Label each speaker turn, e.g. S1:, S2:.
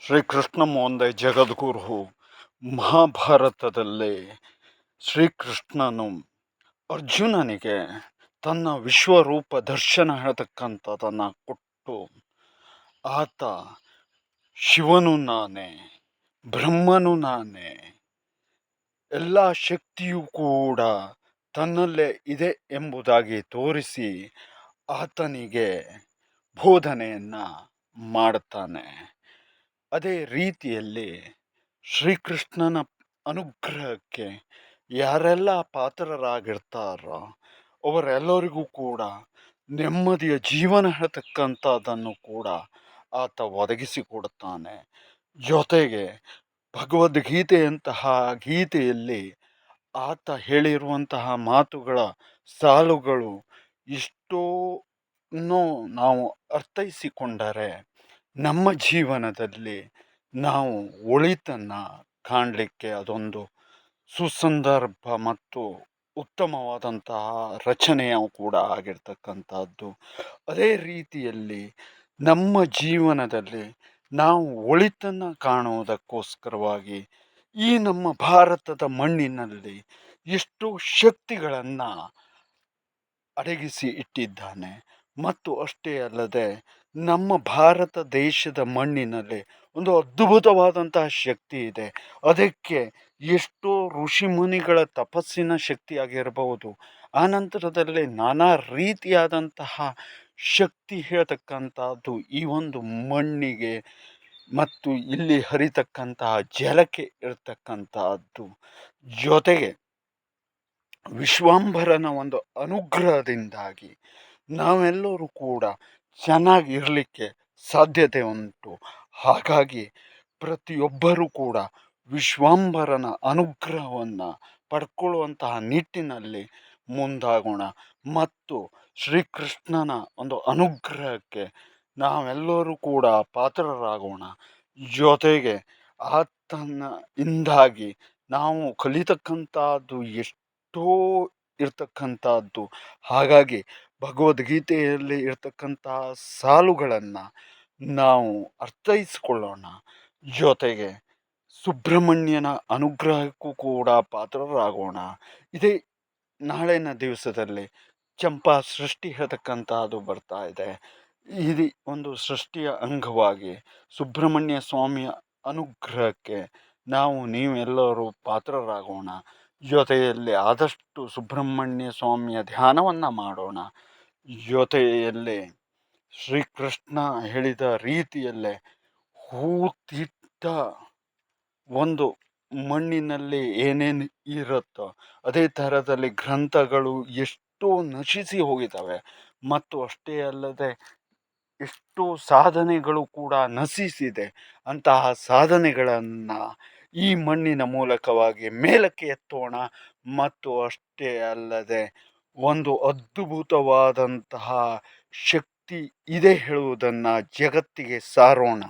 S1: ಶ್ರೀಕೃಷ್ಣ ಮುಂದೆ ಜಗದ್ಗುರು. ಮಹಾಭಾರತದಲ್ಲಿ ಶ್ರೀಕೃಷ್ಣನು ಅರ್ಜುನನಿಗೆ ತನ್ನ ವಿಶ್ವರೂಪ ದರ್ಶನ ಹೇಳ್ತಕ್ಕಂಥದ್ದನ್ನು ಕೊಟ್ಟು, ಆತ ಶಿವನು ನಾನೇ, ಬ್ರಹ್ಮನು ನಾನೇ, ಎಲ್ಲ ಶಕ್ತಿಯೂ ಕೂಡ ತನ್ನಲ್ಲೇ ಇದೆ ಎಂಬುದಾಗಿ ತೋರಿಸಿ ಆತನಿಗೆ ಬೋಧನೆಯನ್ನು ಮಾಡುತ್ತಾನೆ. ಅದೇ ರೀತಿಯಲ್ಲಿ ಶ್ರೀಕೃಷ್ಣನ ಅನುಗ್ರಹಕ್ಕೆ ಯಾರೆಲ್ಲ ಪಾತ್ರರಾಗಿರ್ತಾರೋ ಅವರೆಲ್ಲರಿಗೂ ಕೂಡ ನೆಮ್ಮದಿಯ ಜೀವನ ಹೇಳ್ತಕ್ಕಂಥದ್ದನ್ನು ಕೂಡ ಆತ ಒದಗಿಸಿಕೊಡುತ್ತಾನೆ. ಜೊತೆಗೆ ಭಗವದ್ಗೀತೆಯಂತಹ ಗೀತೆಯಲ್ಲಿ ಆತ ಹೇಳಿರುವಂತಹ ಮಾತುಗಳ ಸಾಲುಗಳು ಇಷ್ಟೋ ನಾವು ಅರ್ಥೈಸಿಕೊಂಡರೆ ನಮ್ಮ ಜೀವನದಲ್ಲಿ ನಾವು ಒಳಿತನ್ನು ಕಾಣಲಿಕ್ಕೆ ಅದೊಂದು ಸುಸಂದರ್ಭ ಮತ್ತು ಉತ್ತಮವಾದಂತಹ ರಚನೆಯೂ ಕೂಡ ಆಗಿರ್ತಕ್ಕಂಥದ್ದು. ಅದೇ ರೀತಿಯಲ್ಲಿ ನಮ್ಮ ಜೀವನದಲ್ಲಿ ನಾವು ಒಳಿತನ್ನು ಕಾಣುವುದಕ್ಕೋಸ್ಕರವಾಗಿ ಈ ನಮ್ಮ ಭಾರತದ ಮಣ್ಣಿನಲ್ಲಿ ಎಷ್ಟೋ ಶಕ್ತಿಗಳನ್ನು ಅಡಗಿಸಿ ಇಟ್ಟಿದ್ದಾನೆ. ಮತ್ತು ಅಷ್ಟೇ ಅಲ್ಲದೆ ನಮ್ಮ ಭಾರತ ದೇಶದ ಮಣ್ಣಿನಲ್ಲಿ ಒಂದು ಅದ್ಭುತವಾದಂತಹ ಶಕ್ತಿ ಇದೆ. ಅದಕ್ಕೆ ಎಷ್ಟೋ ಋಷಿಮುನಿಗಳ ತಪಸ್ಸಿನ ಶಕ್ತಿಯಾಗಿರಬಹುದು, ಆನಂತರದಲ್ಲಿ ನಾನಾ ರೀತಿಯಾದಂತಹ ಶಕ್ತಿ ಹೇಳ್ತಕ್ಕಂಥದ್ದು ಈ ಒಂದು ಮಣ್ಣಿಗೆ ಮತ್ತು ಇಲ್ಲಿ ಹರಿತಕ್ಕಂತಹ ಜಲಕ್ಕೆ ಇರತಕ್ಕಂತಹದ್ದು. ಜೊತೆಗೆ ವಿಶ್ವಾಂಭರನ ಒಂದು ಅನುಗ್ರಹದಿಂದಾಗಿ ನಾವೆಲ್ಲರೂ ಕೂಡ ಚೆನ್ನಾಗಿ ಇರಲಿಕ್ಕೆ ಸಾಧ್ಯತೆ ಉಂಟು. ಹಾಗಾಗಿ ಪ್ರತಿಯೊಬ್ಬರೂ ಕೂಡ ವಿಶ್ವಾಂಭರನ ಅನುಗ್ರಹವನ್ನು ಪಡ್ಕೊಳ್ಳುವಂತಹ ನಿಟ್ಟಿನಲ್ಲಿ ಮುಂದಾಗೋಣ ಮತ್ತು ಶ್ರೀಕೃಷ್ಣನ ಒಂದು ಅನುಗ್ರಹಕ್ಕೆ ನಾವೆಲ್ಲರೂ ಕೂಡ ಪಾತ್ರರಾಗೋಣ. ಜೊತೆಗೆ ಆತನ ಇಂದಾಗಿ ನಾವು ಕಲಿತಕ್ಕಂಥದ್ದು ಎಷ್ಟೋ ಇರ್ತಕ್ಕಂಥದ್ದು. ಹಾಗಾಗಿ ಭಗವದ್ಗೀತೆಯಲ್ಲಿ ಇರ್ತಕ್ಕಂತಹ ಸಾಲುಗಳನ್ನು ನಾವು ಅರ್ಥೈಸಿಕೊಳ್ಳೋಣ. ಜೊತೆಗೆ ಸುಬ್ರಹ್ಮಣ್ಯನ ಅನುಗ್ರಹಕ್ಕೂ ಕೂಡ ಪಾತ್ರರಾಗೋಣ. ಇದೇ ನಾಳಿನ ದಿವಸದಲ್ಲಿ ಚಂಪಾ ಸೃಷ್ಟಿ ಹೇಳ್ತಕ್ಕಂತಹದ್ದು ಬರ್ತಾ ಇದೆ. ಇದು ಒಂದು ಸೃಷ್ಟಿಯ ಅಂಗವಾಗಿ ಸುಬ್ರಹ್ಮಣ್ಯ ಸ್ವಾಮಿಯ ಅನುಗ್ರಹಕ್ಕೆ ನೀವೆಲ್ಲರೂ ಪಾತ್ರರಾಗೋಣ. ಜೊತೆಯಲ್ಲಿ ಆದಷ್ಟು ಸುಬ್ರಹ್ಮಣ್ಯ ಸ್ವಾಮಿಯ ಧ್ಯಾನವನ್ನು ಮಾಡೋಣ. ಜೊತೆಯಲ್ಲಿ ಶ್ರೀಕೃಷ್ಣ ಹೇಳಿದ ರೀತಿಯಲ್ಲೇ ಹೂತಿಟ್ಟ ಒಂದು ಮಣ್ಣಿನಲ್ಲಿ ಏನೇನು ಇರುತ್ತೋ ಅದೇ ಥರದಲ್ಲಿ ಗ್ರಂಥಗಳು ಎಷ್ಟೋ ನಶಿಸಿ ಹೋಗಿದ್ದಾವೆ. ಮತ್ತು ಅಷ್ಟೇ ಅಲ್ಲದೆ ಎಷ್ಟೋ ಸಾಧನೆಗಳು ಕೂಡ ನಶಿಸಿದೆ. ಅಂತಹ ಸಾಧನೆಗಳನ್ನು ಈ ಮಣ್ಣಿನ ಮೂಲಕವಾಗಿ ಮೇಲಕ್ಕೆ ಎತ್ತೋಣ. ಮತ್ತು ಅಷ್ಟೇ ಅಲ್ಲದೆ ಒಂದು ಅದ್ಭುತವಾದಂತಹ ಶಕ್ತಿ ಇದೆ ಹೇಳುವುದನ್ನು ಜಗತ್ತಿಗೆ ಸಾರೋಣ.